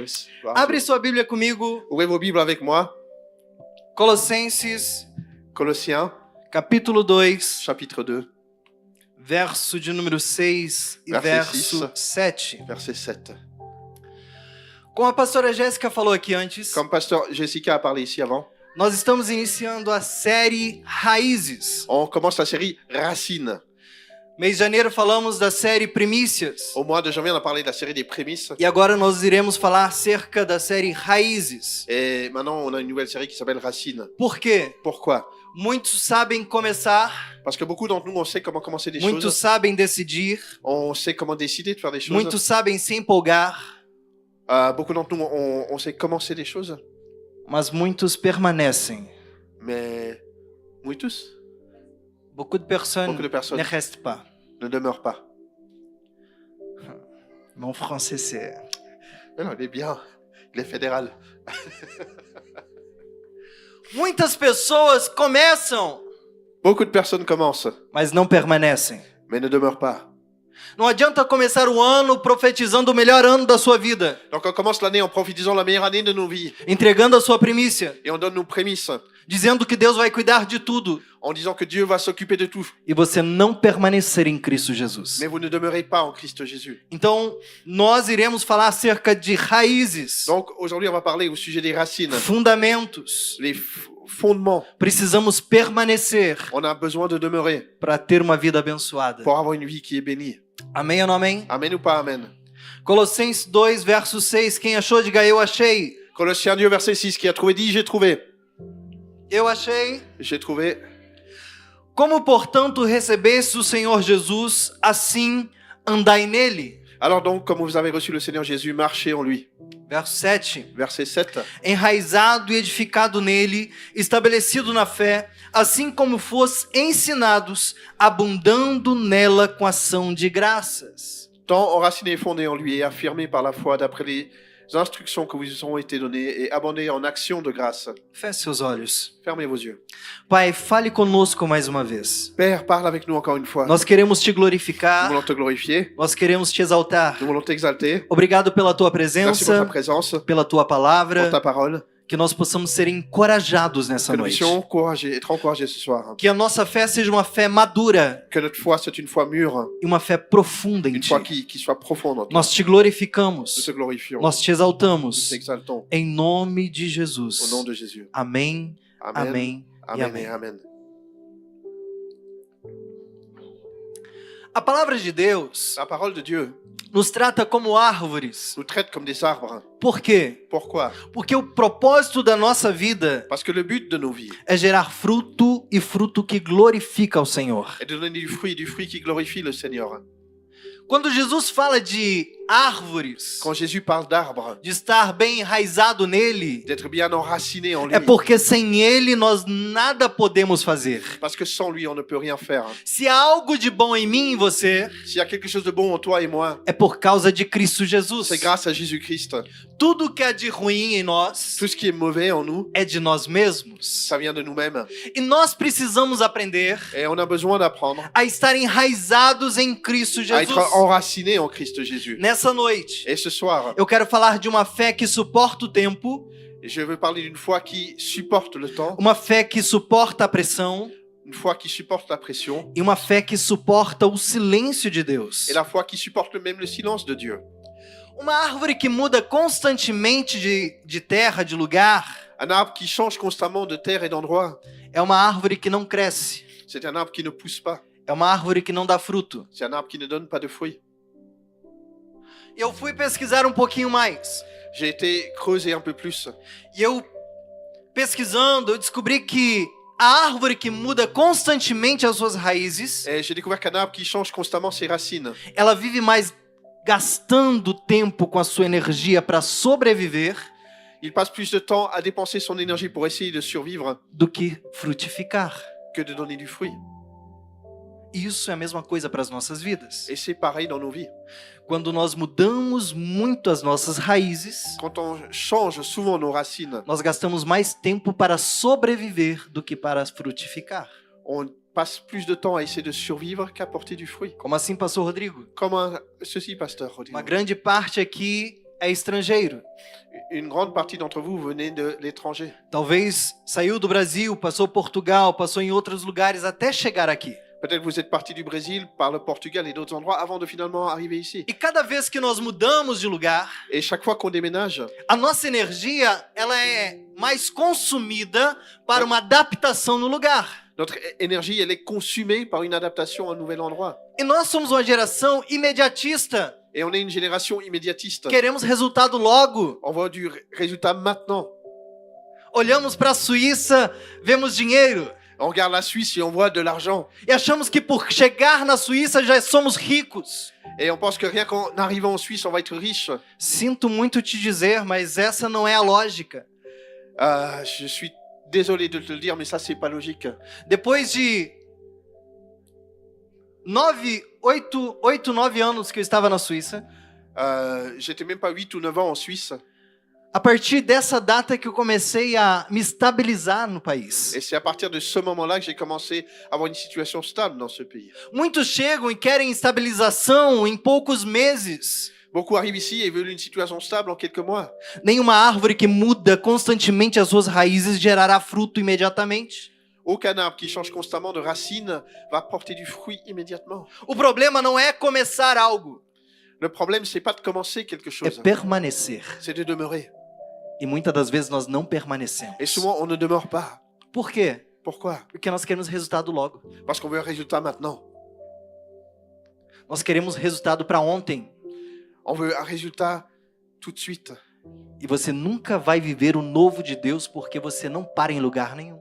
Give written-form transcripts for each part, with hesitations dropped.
Deus. Gloire à Abre Dieu. sua Bíblia comigo, Ouvrez vos Bibles avec moi. Colossenses, Colossiens, capítulo 2, chapitre 2, verso de número 6 e Verso verso 7. verset 7. Como a pastora Jéssica falou aqui antes, Comme pasteur Jessica a parlé ici avant, nós estamos iniciando a série Raízes. on commence la série Racines. Mês de janeiro falamos da série Primícias. Au mois de janvier, on a parlé de la série des prémices. E agora nós iremos falar acerca da série Raízes. Et maintenant, on a une nouvelle série qui s'appelle Racines. Por quê? Pourquoi? Muitos sabem começar, Parce que beaucoup d'entre nous, on sait comment commencer des muitos choses. sabem decidir, On sait comment décider de faire des choses. muitos sabem se empolgar, Beaucoup d'entre nous, on sait commencer des choses. mas muitos permanecem. Mais muitos Beaucoup de personnes Beaucoup de personnes. ne restent pas. ne demeurent pas. Mon français, c'est... Mais non, il est bien. Il est fédéral. Muitas pessoas começam, Beaucoup de personnes commencent, mas não permanecem. mais ne demeurent pas. Não adianta começar o ano profetizando o melhor ano da sua vida, Donc on commence l'année en prophétisant la meilleure année de nos vies. entregando a sua primícia, Et on donne nos prémices dizendo que Deus vai cuidar de tudo, en disant que Dieu va s'occuper de tout. e você não permanecer em Cristo Jesus. Mais vous ne demeurez pas en Christ Jésus. Então, nós iremos falar acerca de raízes, Donc aujourd'hui, on va parler au sujet des racines, fundamentos. les fondements. Precisamos permanecer On a besoin de demeurer para ter uma vida abençoada. pour avoir une vie qui est bénie. Amém ou não amém? Amen ou pas amen? Colossenses 2, verso 6. Quem achou, diga eu achei. Colossiens 2, verset 6, qui a trouvé dit, j'ai trouvé. Eu achei. J'ai trouvé. Como, portanto, recebeste o Senhor Jesus, assim andai nele. Alors donc, comme vous avez reçu le Seigneur Jésus, marchez en lui. Verso 7. Verset 7. Enraizado e edificado nele, estabelecido na fé, assim como fosse ensinados, abundando nela com ação de graças. Tant enraciné et fondé en lui et affirmé par la foi d'après les instructions que vous ont été données et abondé en action de grâce. Feche seus olhos. Fermez vos yeux. Pai, fale conosco mais uma vez. Père, parle avec nous encore une fois. Nós queremos te Nous glorificar, voulons te glorifier. nós queremos te exaltar. Nous voulons t'exalter. Obrigado pela tua Merci pour ta presença, présence, pela tua pour palavra, ta parole. que nós possamos ser encorajados nessa Que nous noite. puissions être encouragés ce soir. Que a nossa fé seja uma fé madura Que notre foi soit une foi mûre, e uma fé profunda em une ti. foi qui soit profonde en toi. Nós te Nous glorificamos, te glorifions. nós te Nous exaltamos, t'exaltons. em nome de Au Jesus. nom de Jésus. Amém, Amen. amém e Amen amém. et amen. A palavra de Deus La parole de Dieu nos trata como árvores. nous traite comme des arbres. Por quê? Pourquoi? Porque o propósito da nossa vida Parce que le but de nos vies é gerar fruto e fruto que glorifica ao Senhor. est de donner du fruit qui glorifie le Seigneur. Quando Jesus fala de árvores, Quand Jésus parle d'arbres, de estar bem enraizado nele, d'être bien enraciné en lui, é porque sem ele nós nada podemos fazer. parce que sans lui, on ne peut rien faire. Se há algo de bom em mim e em você, S'il y a quelque chose de bon en toi et moi, é por causa de Cristo Jesus. c'est grâce à Jésus-Christ. Tudo que há de ruim em nós Tout ce qui est mauvais en nous, é de nós mesmos. ça vient de nous-mêmes. E nós precisamos aprender Et on a besoin d'apprendre a estar enraizados em Cristo à Jesus. être enraciné en Christ Jésus. Nessa noite, Et ce soir, eu quero falar de uma fé que suporta o tempo, je veux parler d'une foi qui supporte le temps, uma fé que suporta a pressão une foi qui supporte la pression, e uma fé que suporta o silêncio de Deus. et la foi qui supporte même le silence de Dieu. Uma árvore que muda constantemente de terra, de lugar, Un arbre qui change constamment de terre et d'endroit, é uma árvore que não cresce, c'est un arbre qui ne pousse pas. é uma árvore que não dá fruto. C'est un arbre qui ne donne pas de fruits. Eu fui pesquisar um pouquinho mais. J'ai été creuser un peu plus. E eu, pesquisando, eu descobri que a árvore que muda constantemente as suas raízes, Et j'ai découvert qu'un arbre qui change constamment ses racines, ela vive mais gastando tempo com a sua energia para sobreviver il passe plus de temps à dépenser son énergie pour essayer de survivre do que frutificar. que de donner du fruit. E isso é a mesma coisa para as nossas vidas. Et c'est pareil dans nos vies. Quando nós mudamos muito as nossas raízes, Quand on change souvent nos racines, nós gastamos mais tempo para sobreviver do que para frutificar. on passe plus de temps à essayer de survivre qu'à porter du fruit. Como assim, pastor Rodrigo? Comme ceci, pasteur Rodrigo. Uma grande parte aqui é estrangeiro. Une grande partie d'entre vous venez de l'étranger. Talvez saiu do Brasil, passou Portugal, passou em outros lugares até chegar aqui. Peut-être que vous êtes parti du Brésil, par le Portugal et d'autres endroits avant de finalement arriver ici. E cada vez que nós mudamos de lugar, Et chaque fois qu'on déménage, a nossa energia ela é mais consumida para uma adaptação no lugar. notre énergie, elle est consumée par une adaptation à un nouvel endroit. E nós somos uma geração imediatista. Et on est une génération immédiatiste. Queremos resultado logo. On voit du résultat maintenant. Olhamos para a Suíça, vemos dinheiro. On regarde la Suisse et on voit de l'argent. E achamos que por chegar na Suíça já somos ricos. Et on pense que rien qu'en arrivant en Suisse, on va être riche. Sinto muito te dizer, mas essa não é a lógica. Je suis désolé de te le dire, mais ça, c'est pas logique. Depois de 8, 9 anos que eu estava na Suíça, J'étais même pas 8 ou 9 ans en Suisse. a partir dessa data que eu comecei a me estabilizar no país. Et c'est à partir de ce moment-là que j'ai commencé à avoir une situation stable dans ce pays. Muitos chegam e querem estabilização em poucos meses. Beaucoup arrivent ici et veulent une situation stable en quelques mois. Nenhuma árvore que muda constantemente as suas raízes gerará fruto imediatamente. Aucun arbre qui change constamment de racine va porter du fruit immédiatement. O problema não é começar algo, Le problème, c'est pas de commencer quelque é chose, permanecer. c'est de demeurer. E muitas das vezes nós não permanecemos. Et souvent, on ne demeure pas. Por quê? Pourquoi? Porque nós queremos resultado logo. Parce qu'on veut un résultat maintenant. Nós queremos resultado para ontem. On veut un résultat tout de suite. E você nunca vai viver o novo de Deus porque você não para em lugar nenhum.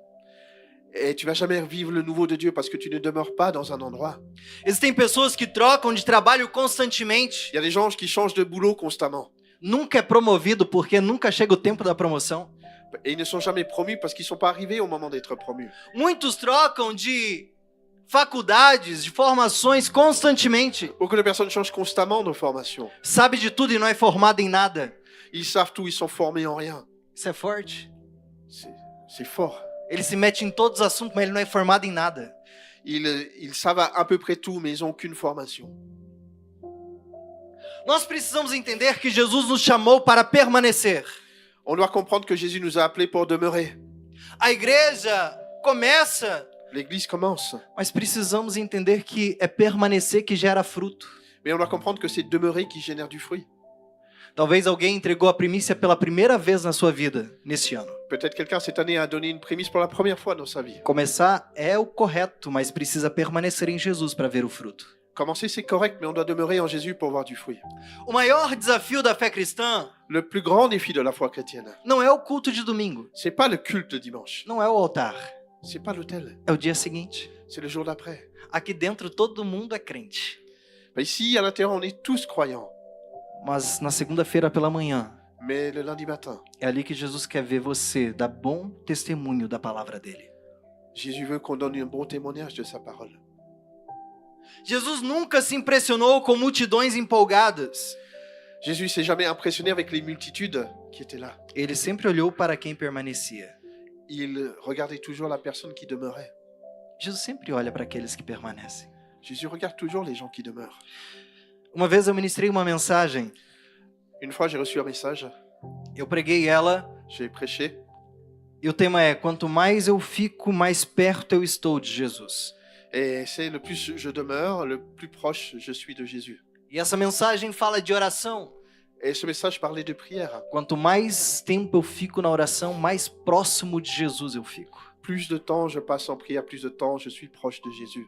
Et tu vas jamais vivre le nouveau de Dieu parce que tu ne demeures pas dans un endroit. Existem pessoas que trocam de trabalho constantemente. Il y a des gens qui changent de boulot constamment. Nunca é promovido porque nunca chega o tempo da promoção. Et ils ne sont jamais promus parce qu'ils ne sont pas arrivés au moment d'être promus. Muitos trocam de faculdades, de formações constantemente. Beaucoup de personnes changent constamment de formation. Sabe de tudo e não é formado em nada. Ils savent tout, ils sont formés en rien. Isso é forte. C'est fort. Ele se mete em todos os assuntos, mas ele não é formado em nada. Ils savent à peu près tout, mais ils n'ont aucune formation. Nós precisamos entender que Jesus nos chamou para permanecer. On doit comprendre que Jésus nous a appelés pour demeurer. A igreja começa, L'Église commence. mas precisamos entender que é permanecer que gera fruto. Mais on doit comprendre que c'est demeurer qui génère du fruit. Talvez alguém entregou a primícia pela primeira vez na sua vida, neste ano. Peut-être quelqu'un cette année a donné une prémisse pour la première fois dans sa vie. Começar é o correto, mas precisa permanecer em Jesus para ver o fruto. Commencer, c'est correct, mais on doit demeurer en Jésus pour voir du fruit. O maior desafio da fé cristã Le plus grand défi de la foi chrétienne, não é o culto de domingo, c'est pas le culte de dimanche, não é o altar, c'est pas l'autel, é o dia seguinte. c'est le jour d'après. Aqui dentro todo mundo é crente, Ben ici, à l'intérieur, on est tous croyants, mas na segunda-feira pela manhã mais le lundi matin, é ali que Jesus quer ver você dar bom testemunho da palavra dele. Jésus veut qu'on donne un bon témoignage de sa parole. Jesus nunca se impressionou com multidões empolgadas. Jésus s'est jamais impressionné avec les multitudes qui étaient là. Ele sempre olhou para quem permanecia. Il regardait toujours la personne qui demeurait. Jesus sempre olha para aqueles que permanecem. Jésus regarde toujours les gens qui demeurent. Uma vez eu ministrei uma mensagem, Une fois, j'ai reçu un message, eu preguei ela, j'ai prêché, e o tema é: quanto mais eu fico, mais perto eu estou de Jesus. et c'est le plus je demeure, le plus proche je suis de Jésus. E essa mensagem fala de oração. Et ce message parlait de prière. Quanto mais tempo eu fico na oração, mais próximo de Jesus eu fico. Plus de temps je passe en prière, plus de temps je suis proche de Jésus.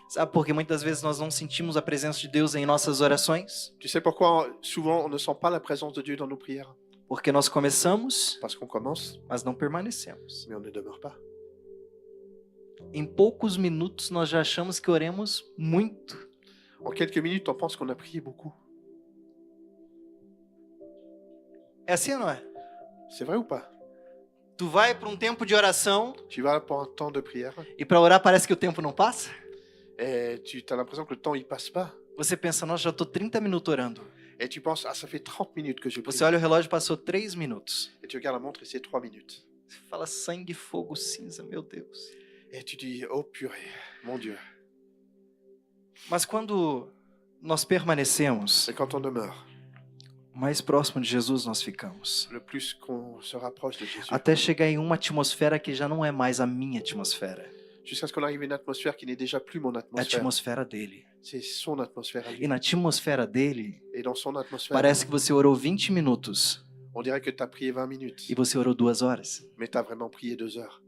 Sabe por que muitas vezes nós não sentimos a presença de Deus em nossas orações? Tu sais pourquoi souvent on ne sent pas la présence de Dieu dans nos prières? Porque nós começamos, Parce qu'on commence, mas não permanecemos. mais on ne demeure pas. Em poucos minutos nós já achamos que oremos muito. En quelques minutes, on pense qu'on a prié beaucoup. É assim ou não é? C'est vrai ou pas? Tu vai para um tempo de oração Tu vas pour un temps de prière e para orar parece que o tempo não passa? et tu as l'impression que le temps il passe pas. Você pensa, nossa, já estou 30 minutos orando. Et tu penses, ah, ça fait 30 minutes que je prie. Você olha o relógio, passou 3 minutos. Et tu regardes la montre et c'est 3 minutes. Você fala, sangue, fogo, cinza, meu Deus. Et tu dis, oh purée, mon Dieu. Mas quando nós permanecemos, C'est quand on demeure. mais próximo de Jesus nós ficamos. le plus qu'on se rapproche de Jésus. Até chegar em uma atmosfera que já não é mais a minha atmosfera. Jusqu'à ce qu'on arrive à une atmosphère qui n'est déjà plus mon É a atmosphère. atmosfera dele. C'est son atmosphère à E lui. na atmosfera dele, Et dans son atmosphère, parece que você orou 20 minutos on dirait que tu as prié 20 minutes, e você orou 2 horas. mais tu as vraiment prié 2 heures.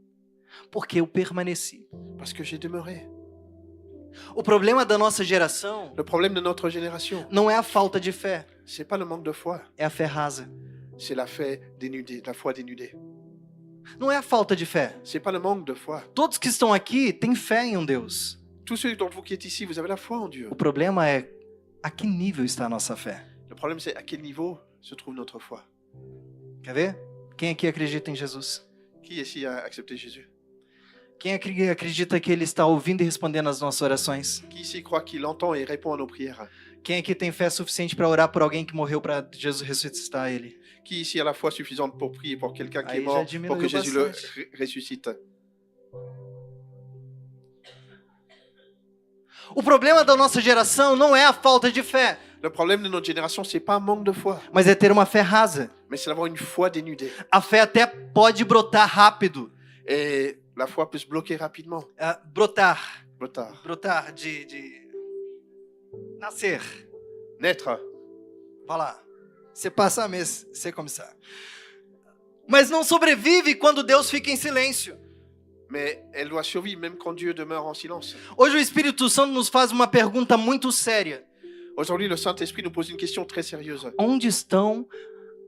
Porque eu permaneci. Parce que j'ai demeuré. O problema da nossa geração Le problème de notre génération, não é a falta de fé, c'est pas le manque de foi, é a fé rasa. c'est la foi dénudée, la foi dénudée. Não é a falta de fé. C'est pas le manque de foi. Todos que estão aqui têm fé em um Deus. Tous ceux d'entre vous qui êtes ici, vous avez la foi en Dieu. O problema é a que nível está a nossa fé. Le problème, c'est à quel niveau se trouve notre foi. Quer ver? Quem aqui acredita em Jesus? Qui ici a accepté Jésus? Quem aqui acredita que Ele está ouvindo e respondendo às nossas orações? Qui ici croit qu'il entend et répond à nos prières? Quem aqui tem fé suficiente para orar por alguém que morreu para Jesus ressuscitar ele? Qui ici a la foi suffisante pour prier pour quelqu'un qui Aí est já mort, diminuiu pour que Jésus le bastante. ressuscite? O problema da nossa geração não é a falta de fé, Le problème de notre génération, c'est pas un manque de foi, mas é ter uma fé rasa. mais c'est d'avoir une foi dénudée. A fé até pode brotar rápido. Et la foi peut se bloquer rapidement. Brotar. Retard. Brotar de nascer. Naître. Voilà. Você passa a mês, c'est comme ça. Mas não sobrevive quando Deus fica em silêncio. Mais elle doit survivre même quand Dieu demeure en silence. Hoje o Espírito Santo nos faz uma pergunta muito séria. Aujourd'hui, le Saint-Esprit nous pose une question très sérieuse. Onde estão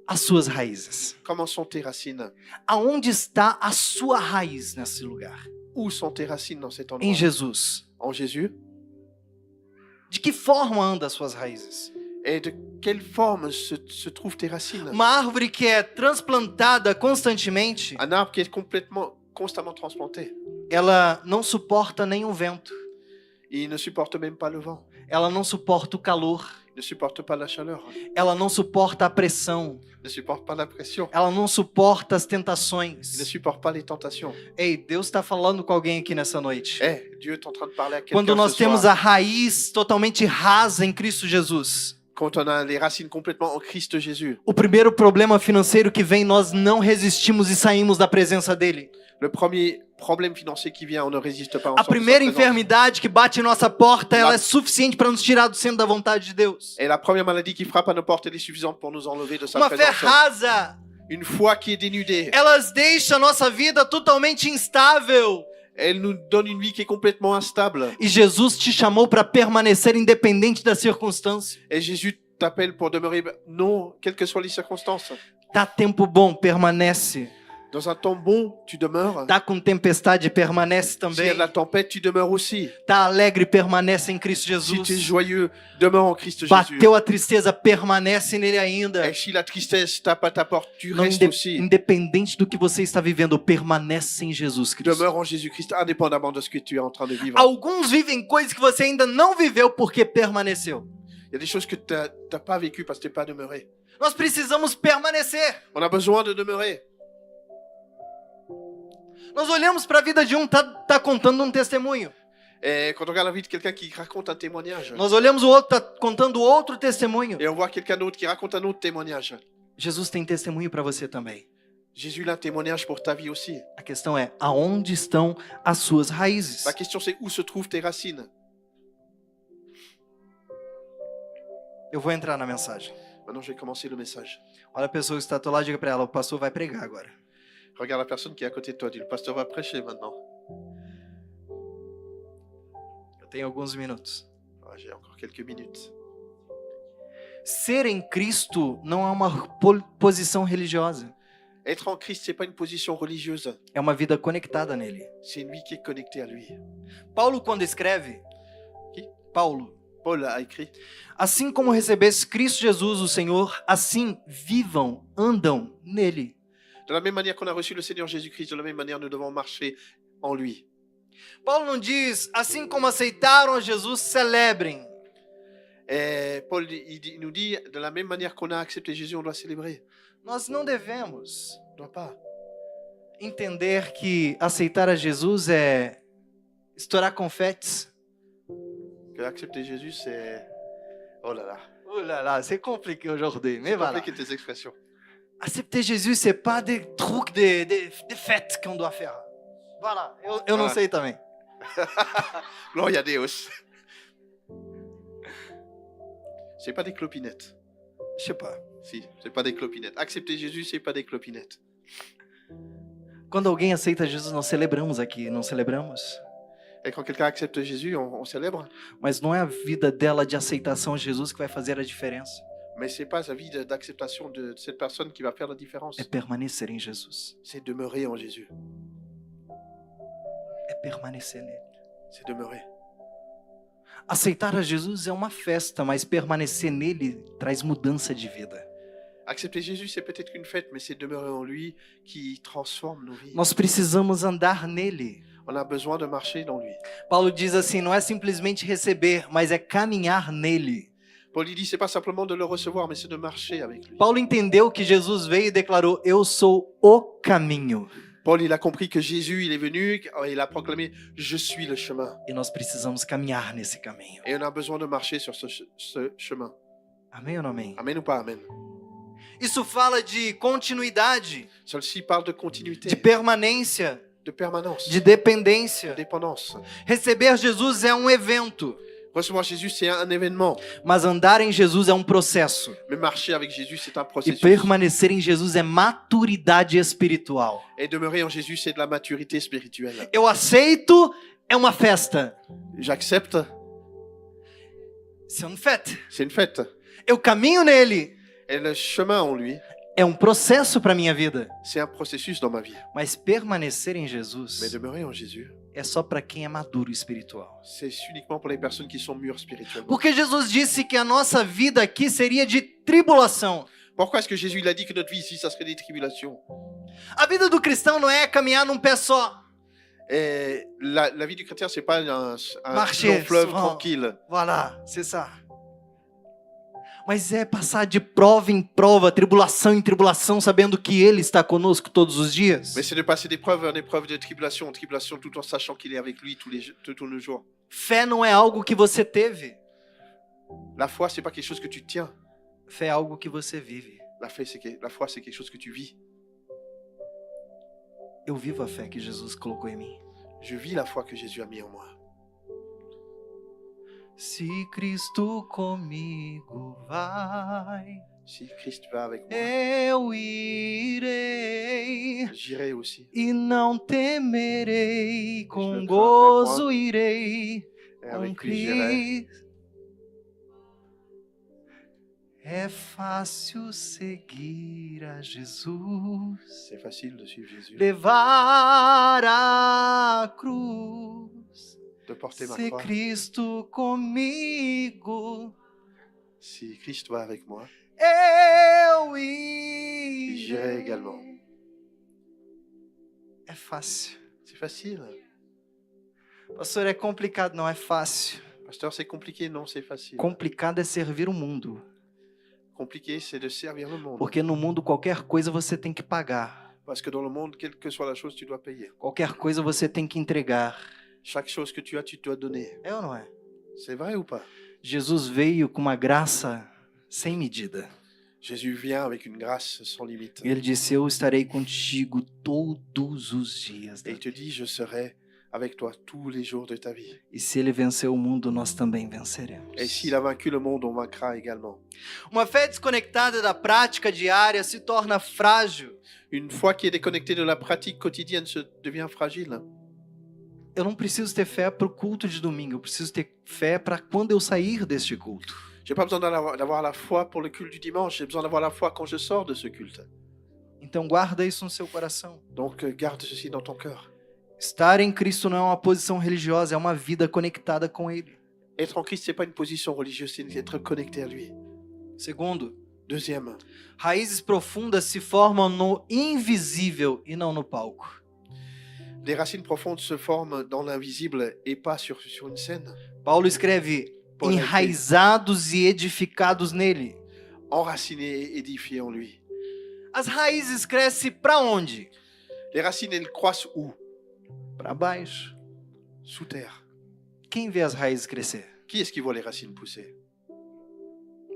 as suas raízes? Comment sont tes racines? Aonde está a sua raiz nesse lugar? Où sont tes racines dans cet endroit? Em Jesus. En Jésus? De que forma andam as suas raízes? Et de quelle forme se trouvent tes racines? Uma árvore que é transplantada constantemente, Un arbre qui est constamment transplanté. ela não suporta nenhum vento. Il ne supporte même pas le vent. Ela não suporta o calor. Il ne supporte pas la chaleur. Ela não suporta a pressão. Il ne supporte pas la pression. Ela não suporta as Il ne tentações. supporte pas les tentations. Ei, Deus está falando com alguém aqui nessa noite. Dieu est en train de parler à quelqu'un Quando nós ce temos soir. a raiz totalmente rasa em Cristo Jesus. Quand on a les racines complètement en Christ Jésus. O primeiro problema financeiro que vem, nós não resistimos e saímos da presença dele. Le premier problème financier qui vient, on ne résiste pas. On A sort de sa primeira présence. enfermidade que bate em nossa porta, ela é suficiente para nos tirar do centro da vontade de Deus. Et la première maladie qui frappe à nos portes, elle est suffisante pour nous enlever de sa Uma fé présence. rasa, Une foi qui est dénudée. elas deixam a nossa vida totalmente instável. Elle nous donne une vie qui est complètement instable. E Jesus te chamou para permanecer independente das circunstâncias. Et Jésus t'appelle pour demeurer, non, quelles que soient les circonstances. Tá tempo bom, permanece. Dans un temps bon, tu demeures. Tá com tempestade, permanece S'il y a também. de la tempête, tu demeures aussi. Tá alegre, permanece em Cristo Si tu es Jesus. joyeux, demeure en Christ Jésus. Bateu a tristeza, permanece nele ainda. Et si la tristesse tape à ta porte, tu Não restes aussi. independente do que você está vivendo, permanece em Jesus Cristo. Demeure en Jésus-Christ, indépendamment de ce que tu es en train de vivre. Alguns vivem coisas que você ainda não viveu porque permaneceu. Il y a des choses que tu n'as pas vécues parce que tu n'es pas demeuré. Nós precisamos permanecer. On a besoin de demeurer. Nós olhamos para a vida de um, tá contando um testemunho. Et quand on regarde la vie de quelqu'un qui raconte un témoignage, Nós olhamos o outro, tá contando outro testemunho. et on voit quelqu'un d'autre qui raconte un autre témoignage. Jesus tem testemunho para você também. Jésus il a un témoignage pour ta vie aussi. A questão é, aonde estão as suas raízes? La question c'est où se trouvent tes racines. Eu vou entrar na mensagem. Maintenant je vais commencer le message. Olha a pessoa que está do teu lado e diga para ela, o pastor vai pregar agora. Regarde la personne qui est à côté de toi, dis le pasteur va prêcher maintenant. Eu tenho alguns minutos. Ah, j'ai encore quelques minutes. Ser em Cristo não é uma posição religiosa. Être en Christ, c'est pas une position religieuse, É uma vida conectada nele. c'est une vie qui est connectée à lui. Paulo, quando escreve, Paulo, Paul a écrit, assim como recebeste Cristo Jesus, o Senhor, assim vivam, andam nele. de la même manière qu'on a reçu le Seigneur Jésus-Christ, de la même manière nous devons marcher en lui. Paulo não diz, assim como aceitaram a Jesus, celebrem. Et Paul il nous dit, de la même manière qu'on a accepté Jésus, on doit célébrer. Nós não devemos On ne doit pas. entender que aceitar a Jesus é estourar confetes. Que accepter Jésus, c'est... Oh là là. Oh là là, c'est compliqué aujourd'hui, mais C'est voilà. compliqué tes expressions. Accepter Jésus, c'est pas des trucs, des fêtes qu'on doit faire. Voilà, eu não Voilà. sei também. Gloria a Deus. C'est pas des clopinettes. Je sais pas. Si, c'est pas des clopinettes. Accepter Jésus, c'est pas des clopinettes. Quando alguém aceita Jesus, nós celebramos aqui, não celebramos? Et quand quelqu'un accepte Jésus, on célèbre. Mas não é a vida dela de aceitação a Jesus que vai fazer a diferença. Mais c'est pas sa vie d'acceptation de cette personne qui va faire la différence. É permanecer em Jesus. C'est demeurer en Jésus. É permanecer nele. C'est demeurer. Aceitar a Jesus é uma festa, mas permanecer nele traz mudança de vida. Accepter Jésus, c'est peut-être qu'une fête, mais c'est demeurer en lui qui transforme nos vies. Nós precisamos andar nele. On a besoin de marcher dans lui. Paulo diz assim, não é simplesmente receber, mas é caminhar nele. Paul il dit, c'est pas simplement de le recevoir, mais c'est de marcher avec lui. Paulo entendeu que Jesus veio e declarou, eu sou o caminho. Paul, il a compris que Jésus, il est venu, et il a proclamé, je suis le chemin. E nós precisamos caminhar nesse caminho. Et on a besoin de marcher sur ce chemin. Amém ou não amém? Amen ou pas amen? Isso fala de continuidade, Celle-ci parle de continuité, de permanência, de permanence, de de dependência. dépendance. Receber Jesus é um evento, Recevoir Jésus, c'est un événement. mas andar em Jesus é um processo. Mais marcher avec Jésus, c'est un E processus. permanecer em Jesus é maturidade espiritual. Et demeurer en Jésus, c'est de la maturité spirituelle. Eu aceito, é uma festa. J'accepte, C'est une fête. c'est une fête. Eu caminho nele. Et le chemin en lui, É um processo para minha vida. c'est un processus dans ma vie. Mas permanecer em Mais Jesus demeurer en Jésus, é só para quem é maduro espiritual. c'est uniquement pour les personnes qui sont mûres spirituellement. Porque Jesus disse que a nossa vida aqui seria de tribulação. Pourquoi est-ce que Jésus il a dit que notre vie ici, ça serait des tribulations? A vida do cristão não é caminhar num pé só. Et la vie du chrétien, c'est pas un Marcher long fleuve souvent. tranquille. Voilà, c'est ça. Mas é passar de prova em prova, tribulação em tribulação, sabendo que Ele está conosco todos os dias. Mais c'est de passer d'épreuve en épreuve, de tribulation en tribulation, tout en sachant qu'il est avec lui tous les jours. Fé não é algo que você teve. La foi, c'est pas quelque chose que tu tiens. Fé é algo que você vive. La foi, c'est quelque chose que tu vis. Eu vivo a fé que Jesus colocou em mim. Je vis la foi que Jésus a mis en moi. Se Cristo comigo vai, Si Christ va avec moi, eu irei j'irai aussi. e não temerei, com ne gozo irei Et com avec lui, j'irai. Cristo. É fácil seguir a Jesus, C'est facile de suivre Jésus, levar a cruz. de porter ma Se croix. Cristo comigo, Si Christ va avec moi, eu j'irai également. É fácil. C'est facile. Pastor, é complicado, não é fácil. Pasteur, c'est compliqué? Non, c'est facile. Complicado é servir o mundo. Compliqué, c'est de servir le monde. Porque no mundo qualquer coisa você tem que pagar. Parce que dans le monde, quelle que soit la chose, tu dois payer. Qualquer coisa você tem que entregar. Chaque chose que tu as, tu dois donner. É ou não é? C'est vrai ou pas? Jesus veio com uma graça sem medida. Jésus vient avec une grâce sans limite. Ele disse, eu estarei contigo todos os dias. Et il te dit, je serai avec toi tous les jours de ta vie. E se ele venceu o mundo, nós também venceremos. Et s'il a vaincu le monde, on vaincra également. Uma fé desconectada da prática diária se torna frágil. Une foi qui est déconnectée de la pratique quotidienne devient fragile. Eu não preciso ter fé para o culto de domingo, eu preciso ter fé para quando eu sair deste culto. J'ai pas besoin d'avoir la foi pour le culte du dimanche, j'ai besoin d'avoir la foi quand je sors de ce culte. Então guarda isso no seu coração. Donc garde ceci dans ton cœur. Estar em Cristo não é uma posição religiosa, é uma vida conectada com Ele. Être en Christ, c'est pas une position religieuse, c'est être connecté à lui. Segundo, Deuxième, raízes profundas se formam no invisível e não no palco. des racines profondes se forment dans l'invisible et pas sur une scène. Paulo escreve, Paul a écrit, enraizados e edificados nele. enracinés et édifiés en lui. As raízes crescem para onde? Les racines, elles croissent où? Para baixo. Sous terre. Quem vê as raízes crescer? Qui est-ce qui voit les racines pousser?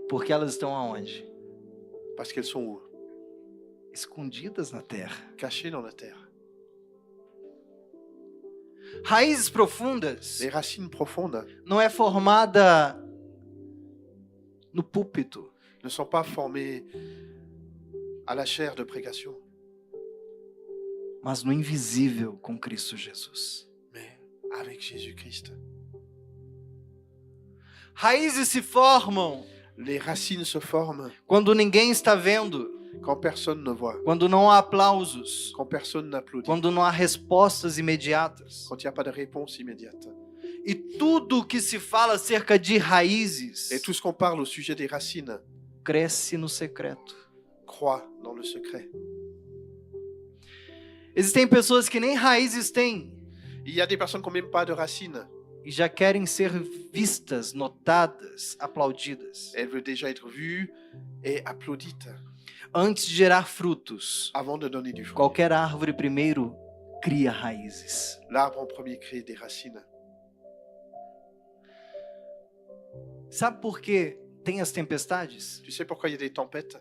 Porque elas estão aonde? Parce qu'elles sont où? Escondidas na terra. Cachées dans la terre. Raízes profundas Les racines profondes não é formada no púlpito, ne sont pas formées à la chair de prédication, mas no invisível com Cristo Jesus. mais avec Jésus-Christ. Raízes se formam Les racines se forment quando ninguém está vendo, quand personne ne voit, quando não há aplausos, quand personne n'applaudit, quando não há respostas imediatas. quand il n'y a pas de réponse immédiate. E tudo que se fala acerca de raízes Et tout ce qu'on parle au sujet des racines cresce no secreto. croît dans le secret. Existem pessoas que nem raízes têm Il y a des personnes qui n'ont même pas de racines. e já querem ser vistas, notadas, aplaudidas, Elle veut déjà être vue et applaudite antes de gerar frutos. avant de donner du fruit. Qualquer árvore primeiro cria raízes. L'arbre en premier crée des racines. Sabe por que tem as tempestades? Tu sais pourquoi il y a des tempêtes?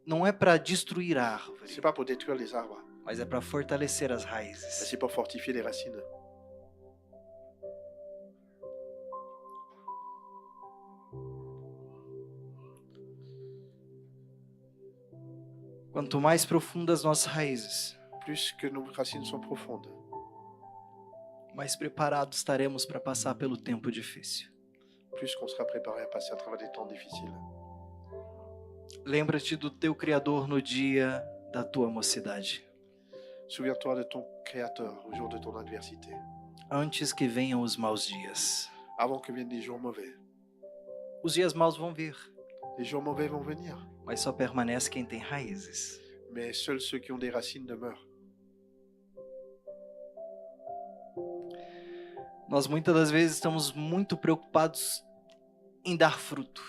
Não é para destruir a árvore, C'est pas pour détruire les arbres, mas é para fortalecer as mais raízes. c'est pour fortifier les racines. Quanto mais profundas nossas raízes, Plus que nos racines sont profondes, mais preparados estaremos para passar pelo tempo difícil. plus qu'on sera préparé à passer à travers des temps difficiles. Lembra-te do teu Criador no dia da tua mocidade, Souviens-toi de ton Créateur au jour de ton adversité, antes que venham os maus dias. avant que viennent les jours mauvais. Os dias maus vão vir, Les jours mauvais vont venir, mas só permanece quem tem raízes. mais seuls ceux qui ont des racines demeurent. Nós muitas das vezes estamos muito preocupados em dar fruto.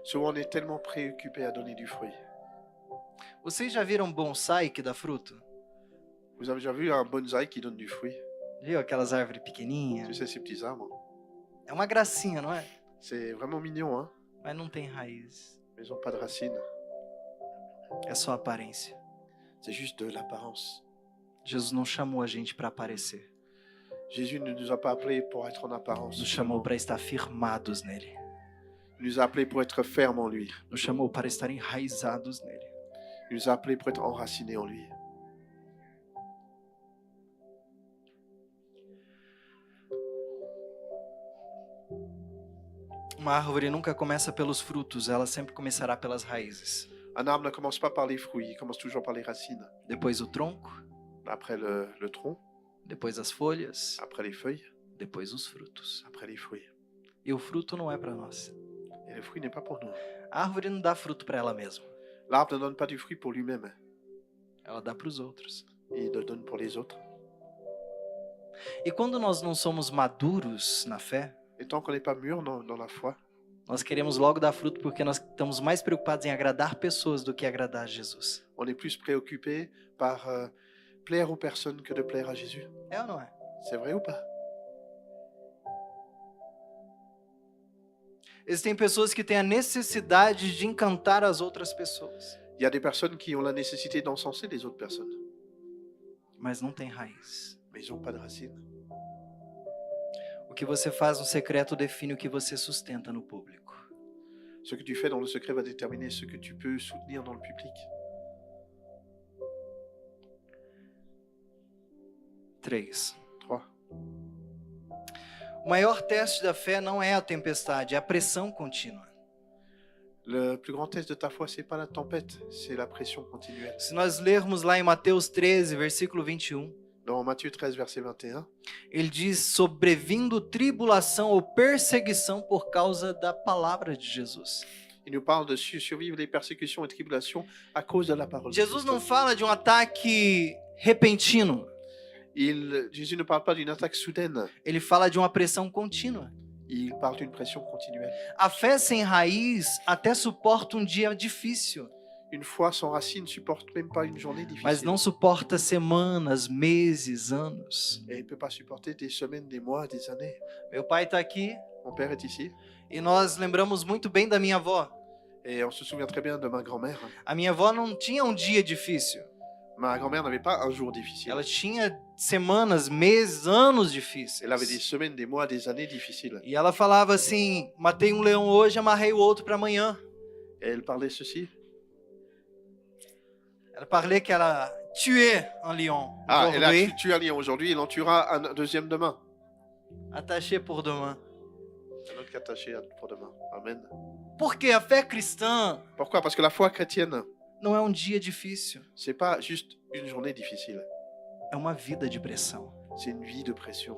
Souvent, on est tellement préoccupé à donner du fruit. Vocês já viram bonsai que dá fruto? Vous avez déjà vu un bonsaï qui donne du fruit? Viu aquelas árvores Tu pequenininhas? sais, ces petits arbres. É uma gracinha, não é? C'est vraiment mignon, hein? Mas não tem raiz. Mais ils n'ont pas de racines. É só aparência. C'est juste de l'apparence. Jesus não chamou a gente para aparecer. Jésus ne nous a pas appelés pour être en apparence. Nos chamou para estar firmados nele. Il nous a appelés pour être fermes en lui. Nos chamou para estar enraizados nele. Il nous a appelés pour être enracinés en lui. Uma árvore nunca começa pelos frutos, ela sempre começará pelas raízes. Un arbre ne commence pas par les fruits, il commence toujours par les racines. Depois o tronco, Après le tronc, depois as folhas, après les feuilles, depois os frutos. après les fruits. E o fruto não é para nós. Et le fruit n'est pas pour nous. A árvore não dá fruto para ela mesma. L'arbre ne donne pas du fruit pour lui-même, Ela dá para os outros. il le donne pour les autres. E quando nós não somos maduros na fé, Et tant qu'on n'est pas mûr dans la foi, nós queremos logo dar fruto porque nós estamos mais preocupados em agradar pessoas do que agradar Jesus. on est plus préoccupé par plaire aux personnes que de plaire à Jésus. É ou não é? C'est vrai ou pas? Existem pessoas que têm a necessidade de encantar as outras pessoas, Il y a des personnes qui ont la nécessité d'encenser les autres personnes, mas não tem raiz. mais ils n'ont pas de racines. O que você faz no secreto define o que você sustenta no público. Ce que tu fais dans le secret va déterminer ce que tu peux soutenir dans le public. 3. 3. O maior teste da fé não é a tempestade, é a pressão contínua. Le plus grand test de ta foi, c'est pas la tempête, c'est la pression continuelle. Se nós lermos lá em Mateus 13, versículo 21, Dans Matthieu 13, verset 21, ele diz: sobrevindo tribulação ou perseguição por causa da palavra de Jesus. il nous parle de survivre les persécutions et tribulations à cause de la parole. de Jesus Christ. não fala de um ataque repentino, Jésus ne parle pas d'une attaque soudaine, ele fala de uma pressão contínua. il parle d'une pression continuelle. A fé sem raiz até suporta um dia difícil, Une foi sans racine ne supporte même pas une journée mas difficile. não suporta semanas, meses, anos. Et il ne peut pas supporter des semaines, des mois, des années. Meu pai está aqui Mon père est ici e nós lembramos muito bem da minha avó. et on se souvient très bien de ma grand-mère. A minha avó não tinha um dia difícil. Ma grand-mère n'avait pas un jour difficile. Ela tinha semanas, meses, anos difíceis. Elle avait des semaines, des mois, des années difficiles. E ela falava assim: matei um leão hoje, amarrei o outro para amanhã. Et elle parlait ceci. Ela parlait qu'elle a tué un lion Ah, elle a aujourd'hui, tué un lion aujourd'hui, il en tuera un deuxième demain. attaché pour demain. Un autre attaché pour demain. Amen. Porque a fé cristã Pourquoi? Parce que la foi chrétienne, não é um dia difícil, c'est pas juste une journée difficile. é uma vida de pressão. C'est une vie de pression.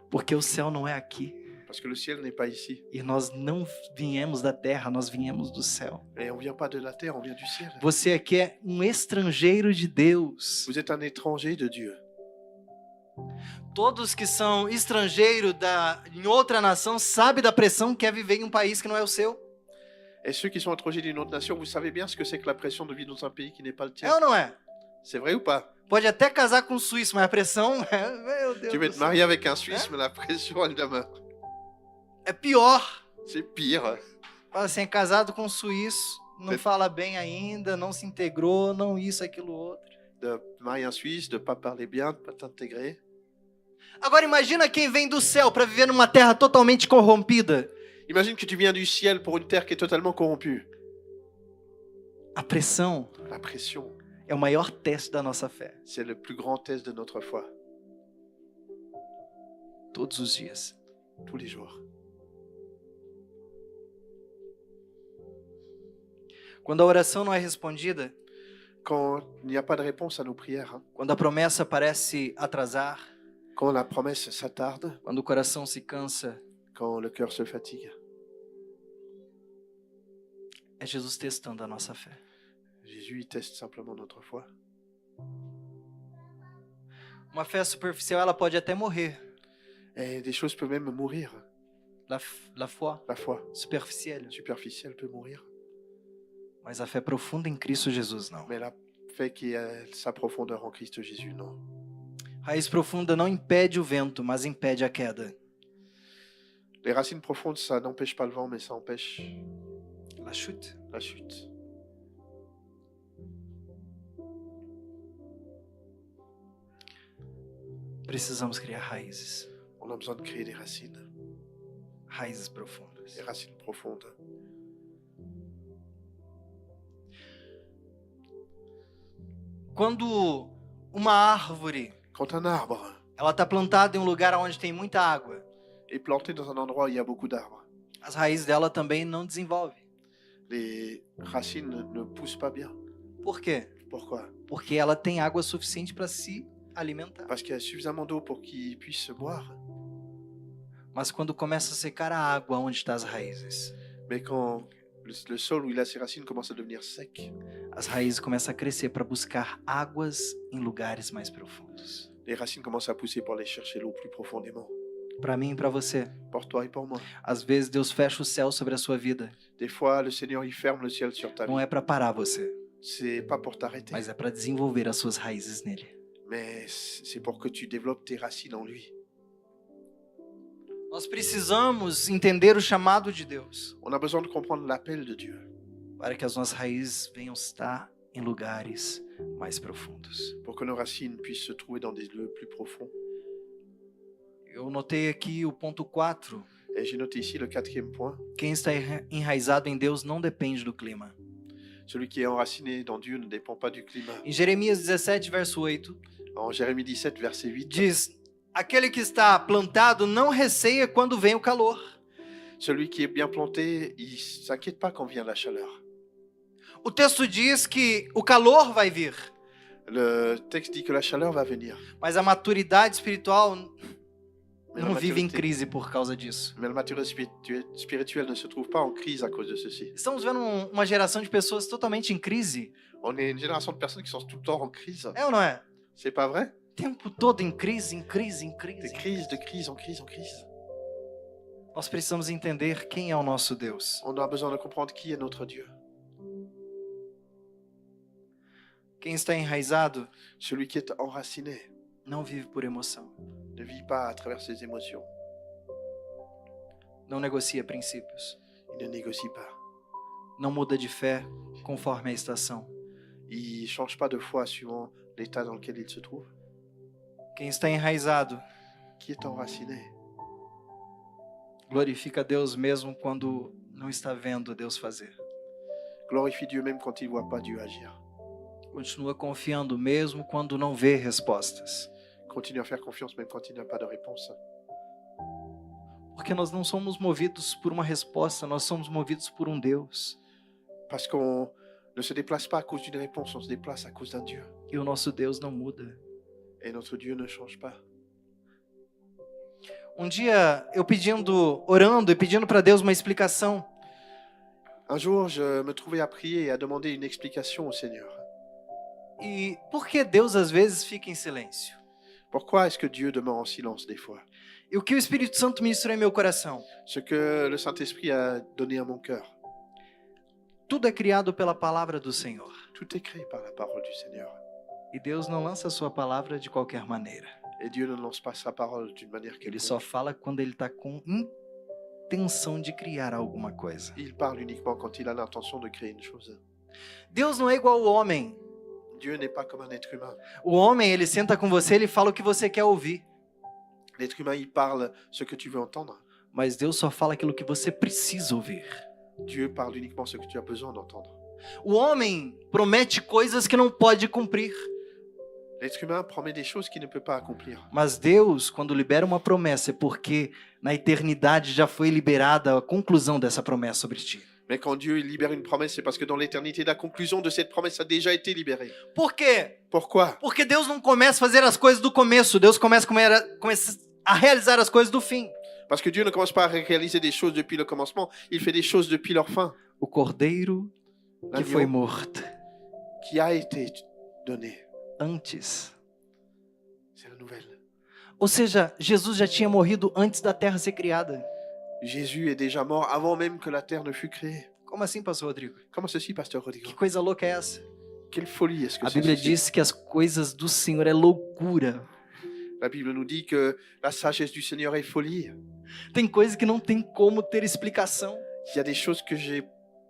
Porque o céu não é aqui. Parce que le ciel n'est pas ici. E nós não viemos da terra, nós viemos do céu. Et on vient pas de la terre, on vient du ciel. Você aqui é um estrangeiro de Deus. Vous êtes un étranger de Dieu. Todos que são estrangeiros em outra nação sabem da pressão que é viver em um país que não é o seu. Et ceux qui sont étrangers d'une autre nation, vous savez bien ce que c'est que la pression de vivre dans un pays qui n'est pas le É tien. ou não é? C'est vrai ou pas? Pode até casar com um suíço, mas a pressão é... Meu Deus Tu peux do te céu. marier avec un Suisse, mais la pression, elle demeure. É pior. C'est pire. Fala assim, é casado com um suíço, não É- fala bem ainda, não se integrou, não isso, aquilo, outro. De marier un Suisse, de pas parler bien, de pas t'intégrer. Agora imagina quem vem do céu para viver numa terra totalmente corrompida. Imagine que tu viens du ciel pour une terre qui est totalement corrompue. A pressão La pression, é o maior teste da nossa fé. c'est le plus grand test de notre foi, Todos os dias. tous les jours. Quando a oração não é respondida, Quand il n'y a pas de réponse à nos prières, hein, quando a promessa parece atrasar, quand la promesse s'attarde, quando o coração se cansa, quand le cœur se fatigue, é Jesus testando a nossa fé. Jésus il teste simplement notre foi. Uma fé superficial, ela pode até morrer. Et des choses peuvent même mourir. La foi La foi superficielle. superficielle peut mourir. Mas a fé profunda em Cristo Jesus, não. Mais la fait qu'il y a sa profondeur en Christ Jésus, non. Raiz profunda não impede o vento, mas impede a queda. Les racines profondes, ça n'empêche pas le vent, mais ça empêche La chute. la chute. Precisamos criar raízes. On a besoin de créer des racines Profundas. profondes. Quando uma árvore, Quand un arbre ela está plantada em um lugar onde tem muita água, est planté dans un endroit où il y a beaucoup d'arbres, as raízes dela também não desenvolvem. les racines ne poussent pas bien. Por quê? Pourquoi? Porque ela tem água suficiente para se alimentar. Parce qu'il y a suffisamment d'eau pour qu'ils puissent se boire. Mas quando começa a secar a água, onde estão as raízes? Mais quand le sol où il a ses racines commence à devenir sec, As raízes começam a crescer para buscar águas em lugares mais profundos. les racines commencent à pousser pour aller chercher l'eau plus profondément. Para mim e para você. Pour toi et pour moi. Às vezes Deus fecha o céu sobre a sua vida. Des fois, le Seigneur, il ferme le ciel sur ta vie. Não é para parar você, C'est pas pour t'arrêter, mas é para desenvolver as suas raízes nele. mais c'est pour que tu développes tes racines en lui. Nós precisamos entender o chamado de Deus On a besoin de comprendre l'appel de Dieu para que as nossas raízes venham estar em lugares mais profundos. pour que nos racines puissent se trouver dans des lieux plus profonds. Eu notei aqui o ponto 4. Et j'ai noté ici le quatrième point. Quem está enraizado em Deus não depende do clima. Celui qui est enraciné dans Dieu ne dépend pas du climat. Em Jeremias 17, verso 8, En Jérémie 17, verset 8, diz: aquele que está plantado não receia quando vem o calor. celui qui est bien planté, il ne s'inquiète pas quand vient la chaleur. O texto diz que o calor vai vir, Le texte dit que la chaleur va venir. mas a maturidade espiritual Mais não la vive em maturité, crise por causa disso. mais la maturité spirituelle ne se trouve pas en crise à cause de ceci. Estamos vendo uma geração de pessoas totalmente em crise. On est une génération de personnes qui sont tout le temps en crise. É ou não é? C'est pas vrai? O tempo todo em crise, em crise, em De crise. crise, de crise, en crise, en crise. Nós precisamos entender quem é o nosso Deus. On a besoin de comprendre qui est notre Dieu. Quem está enraizado Celui qui est enraciné não vive por emoção, ne vit pas à travers ses émotions. não negocia princípios, Il ne négocie pas. não muda de fé conforme a estação. Il ne change pas de foi suivant l'état dans lequel il se trouve. Quem está enraizado Qui est enraciné glorifica a Deus mesmo quando não está vendo Deus fazer. glorifie Dieu même quand il ne voit pas Dieu agir. Continua confiando mesmo quando não vê respostas. Continue à faire confiance même quand il n'y a pas de réponse. Porque nós não somos movidos por uma resposta, nós somos movidos por um Deus. Parce qu'on ne se déplace pas à cause d'une réponse, on se déplace à cause d'un Dieu. E o nosso Deus não muda. Et notre Dieu ne change pas. Um dia eu orando e pedindo para Deus uma explicação. Un jour, je me trouvais à prier et à demander une explication au Seigneur. E por que Deus às vezes fica em silêncio? Pourquoi est-ce que Dieu demeure en silence des fois? E o que o Espírito Santo ministrou em meu coração? Ce que le Saint-Esprit a donné à mon cœur. Tudo é criado pela palavra do Senhor. Tout est créé par la parole du Seigneur. E Deus não lança a sua palavra de qualquer maneira. Et Dieu ne lance pas sa parole d'une manière Ele quelconque. só fala quando ele está com intenção de criar alguma coisa. Il parle uniquement quand il a l'intention de créer une chose. Deus não é igual ao homem. Dieu n'est pas comme un être humain. O homem, ele senta com você, ele fala o que você quer ouvir. L'être humain, il parle ce que tu veux entendre. Mas Deus só fala aquilo que você precisa ouvir. Dieu parle uniquement ce que tu as besoin d'entendre. O homem promete coisas que não pode cumprir. L'être humain promet des choses qu'il ne peut pas accomplir. Mas Deus, quando libera uma promessa, é porque na eternidade já foi liberada a conclusão dessa promessa sobre ti. Mais quand Dieu il libère une promesse, c'est parce que dans l'éternité, la conclusion de cette promesse a déjà été libérée. Por quê? Pourquoi? Porque Deus não começa a fazer as coisas do começo, Deus começa a realizar as coisas do fim. Parce que Dieu ne commence pas à réaliser des choses depuis le commencement, il fait des choses depuis leur fin. O cordeiro que foi L'agneau morto qui a été donné. antes. C'est la nouvelle. Ou seja, Jesus já tinha morrido antes da terra ser criada. Jésus est déjà mort avant même que la terre ne fut créée. Como assim, pastor Rodrigo? Comment ceci, pasteur Rodrigo? Que coisa louca é essa? Quelle folie est-ce que A c'est Bíblia ceci? diz que as coisas do Senhor é loucura. La Bible nous dit que la sagesse du Seigneur est folie. Tem coisas que não tem como ter explicação. Il y a des choses que je ne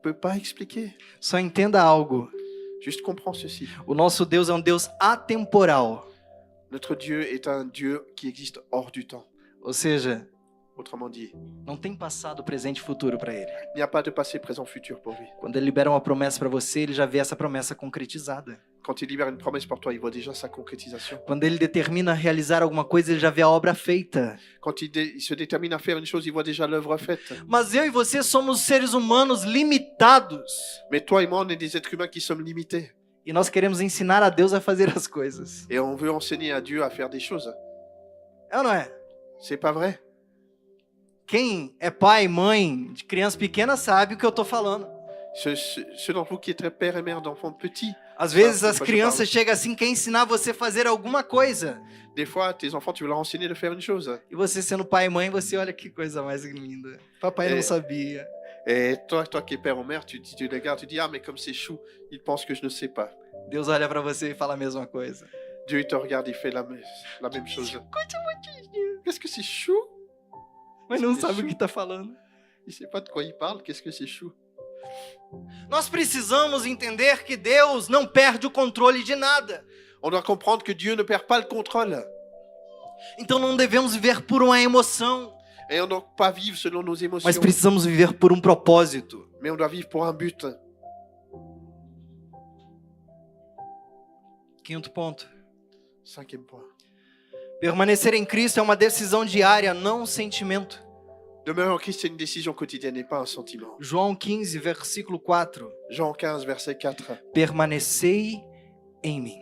peux pas expliquer. Só entenda algo. Juste comprends ceci. O nosso Deus é um Deus atemporal. Notre Dieu est un Dieu qui existe hors du temps. Ou seja, Autrement dit, não tem passado, presente e futuro para ele. il n'y a pas de passé, présent, futur pour lui. Quando ele libera uma promessa para você, ele já vê essa promessa concretizada. Quand il libère une promesse pour toi, il voit déjà sa concrétisation. Quando ele determina realizar alguma coisa, ele já vê a obra feita. Quand il se détermine à faire une chose, il voit déjà l'œuvre faite. Mas eu e você somos seres humanos limitados. Mais toi et moi, on est des êtres humains qui sommes limités. E nós queremos ensinar a Deus a fazer as coisas. Et on veut enseigner à Dieu à faire des choses. É ou não é? C'est pas vrai? Quem é pai, mãe de criança pequena sabe o que eu tô falando. Ceux d'entre vous qui êtes père et mère d'enfants petits, Às vezes Sabe, as pode crianças chegam assim, quer ensinar você a fazer alguma coisa. des fois, tes enfants, tu veux leur enseigner de faire une chose. E você sendo pai e mãe, você olha que coisa mais linda. Papai não sabia. Et toi qui es père ou mère, tu les regardes, tu dis, ah, mais comme c'est chou, ils pensent que je ne sais pas. Deus olha pra você e fala a mesma coisa. Dieu, il te regarde, il fait la même chose. Qu'est-ce que c'est chou? Mas não C'est sabe o chou. que tá falando. Il sait pas de quoi il parle, qu'est-ce que c'est chou? Nós precisamos entender que Deus não perde o controle de nada. On doit comprendre que Dieu ne perd pas le contrôle. Então não devemos viver por uma emoção, Et on ne doit pas vivre selon nos émotions, mas precisamos viver por um propósito. mais on doit vivre pour un but. Quinto ponto. 5e point. Permanecer em Cristo é uma decisão diária, não um sentimento. Demeurer en Christ, c'est une décision quotidienne et pas un sentiment. João 15, versículo 4. Jean 15, verset 4. Permanecei em mim.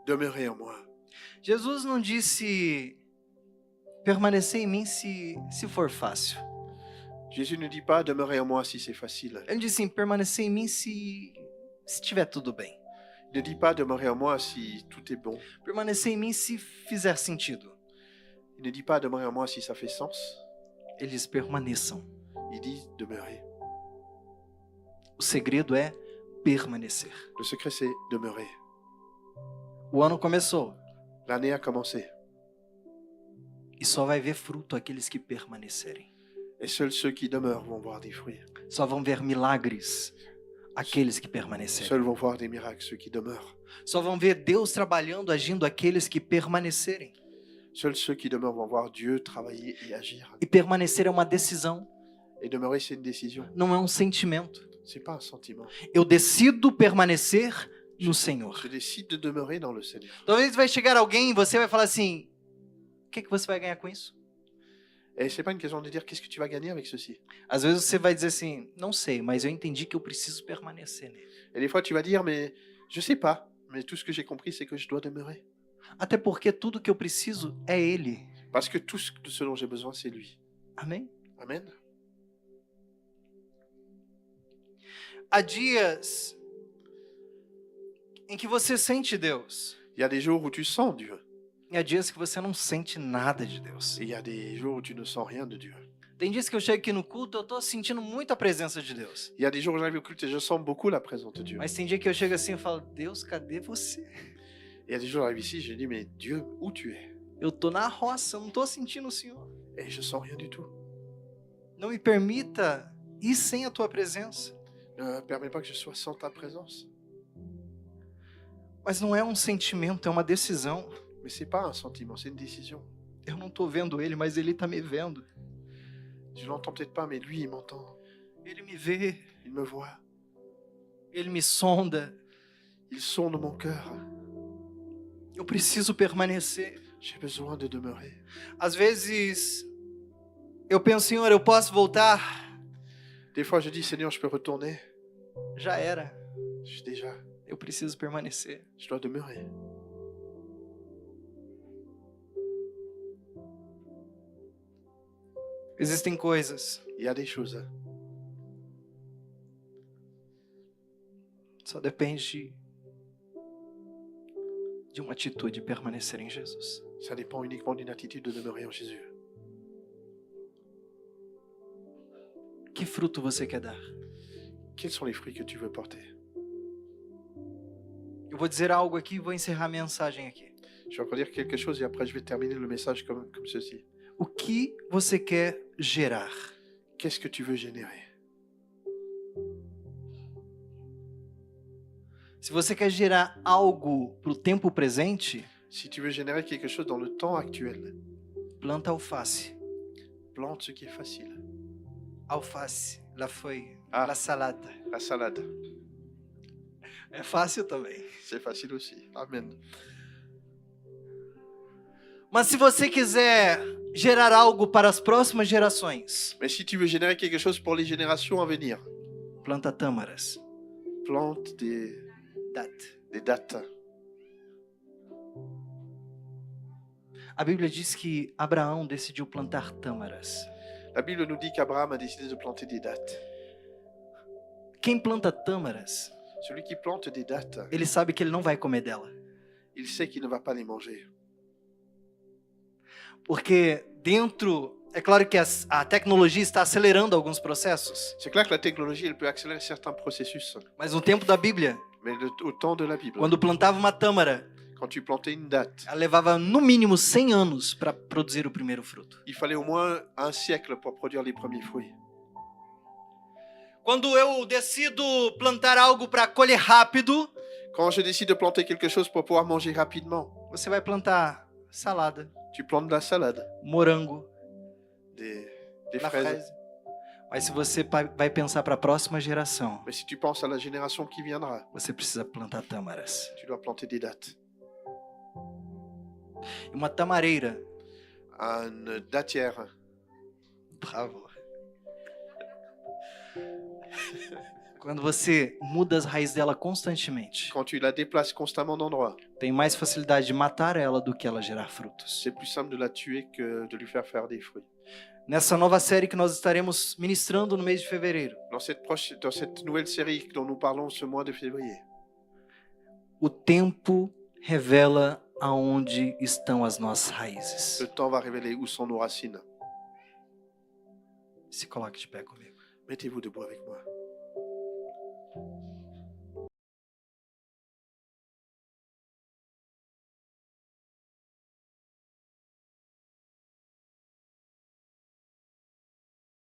Demeurez en moi. Jesus não disse permanecer em mim se for fácil. Jésus ne dit pas demeurez en moi si c'est facile. Ele disse assim, permanecer em mim se estiver tudo bem. Il ne dit pas demeurez en moi si tout est bon. Permanecer em mim se fizer sentido. Il ne dit pas demeurez en moi si ça fait sens. Ele diz permaneçam. Il dit demeurez. O segredo é permanecer. Le secret, c'est demeurer. O ano começou L'année a commencé. e só vai ver fruto aqueles que permanecerem. Et seuls ceux qui demeurent vont voir des fruits. Só vão ver milagres aqueles que permanecerem. Seuls vont voir des miracles ceux qui demeurent. Só vão ver Deus trabalhando, agindo aqueles que permanecerem. Seuls ceux qui demeurent vont voir Dieu travailler et agir. E permanecer é uma decisão, Et demeurer, c'est une décision. não é um sentimento. C'est pas un sentiment. Eu decido permanecer no Senhor. Je décide de demeurer dans le Seigneur. Talvez vai chegar alguém e você vai falar assim: o que você vai ganhar com isso? Et c'est pas une question de dire qu'est-ce que tu vas gagner avec ceci. Às vezes você vai dizer assim: não sei, mas eu entendi que eu preciso permanecer nele. Et des fois, tu vas dire, mais je sais pas. Mais tout ce que j'ai compris, c'est que je dois demeurer. Até porque tudo que eu preciso é Ele. Parce que tout ce dont j'ai besoin, c'est lui. Amém? Amen. Há dias em que você sente Deus. Il y a des jours où tu sens Dieu. E há dias que você não sente nada de Deus. Et il y a des jours où tu ne sens rien de Dieu. Tem dias que eu chego aqui no culto, eu tô sentindo muito a presença de Deus. Il y a des jours où j'arrive au culte et je sens beaucoup la présence de Dieu. Mas tem dia que eu chego assim e falo: Deus, cadê você? Et il y a des jours où j'arrive ici, je dis, mais Dieu, où tu es? Eu tô na roça, eu não tô sentindo o Senhor. Et je sens rien du tout. Não me permita ir sem a tua presença. Ne permets pas que je sois sans ta présence. Mas não é um sentimento, é uma decisão. Mais c'est pas un sentiment, c'est une décision. Eu não tô vendo Ele, mas Ele tá me vendo. Je l'entends peut-être pas, mais lui, il m'entend. Ele me vê, Il me voit. Ele me sonda. Il sonde mon cœur. Eu preciso permanecer. J'ai besoin de demeurer. Às vezes, eu penso: Senhor, eu posso voltar? Des fois, je dis, Seigneur, je peux retourner. Já era. Déjà, Eu preciso permanecer. je dois demeurer. Existem coisas. Il y a des choses. Só depende de uma atitude de permanecer em Jesus. Ça dépend uniquement d'une attitude de demeurer en Jésus. Que fruto você quer dar? Quels sont les fruits que tu veux porter? Eu vou dizer algo aqui e vou encerrar a mensagem aqui. Je vais encore dire quelque chose et après je vais terminer le message comme ceci. O que você quer gerar? Qu'est-ce que tu veux générer? Se você quer gerar algo para o tempo presente, Si tu veux générer quelque chose dans le temps actuel, planta alface. plante ce qui est facile. Alface, lá foi. Ah. La salada. La salade, É fácil também. c'est facile aussi. Amen. Mas se você quiser gerar algo para as próximas gerações, Mais si tu veux générer quelque chose pour les générations à venir, planta tâmaras. plante des dattes. A Bíblia diz que Abraão decidiu plantar tâmaras. La Bible nous dit qu'Abraham a décidé de planter des dattes. Quem planta tâmaras, Celui qui plante des dattes, ele sabe que ele não vai comer dela. il sait qu'il ne va pas les manger. Porque dentro, é claro que a tecnologia está acelerando alguns processos, C'est clair que la technologie, elle peut accélérer certains processus. mas no tempo da Bíblia, Mais au temps de la Bible, quando plantava uma tâmara, quand tu plantais une date, ela levava no mínimo 100 anos para produzir o primeiro fruto. il fallait au moins un siècle pour produire les premiers fruits. Quando eu decido plantar algo para colher rápido, Quand je décide de planter quelque chose pour pouvoir manger rapidement, você vai plantar salada, tu plantes de la salade, morango, des la fraises. fraise. Mas se você vai pensar para a próxima geração, Mais si tu penses à la génération qui viendra, você precisa plantar tâmaras. tu dois planter des dattes. Uma tamareira, Une dattière, bravo. Quando você muda as raízes dela constantemente, quand tu la déplaces constamment d'endroit, tem mais facilidade de matar ela do que ela gerar frutos. c'est plus simple de la tuer que de lui faire des fruits. Nessa nova série que nós estaremos ministrando no mês de fevereiro, Dans cette nouvelle série dont nous parlons ce mois de février, o tempo revela aonde estão as nossas raízes. le temps va révéler où sont nos racines. Se coloque de pé comigo. Mettez-vous debout avec moi.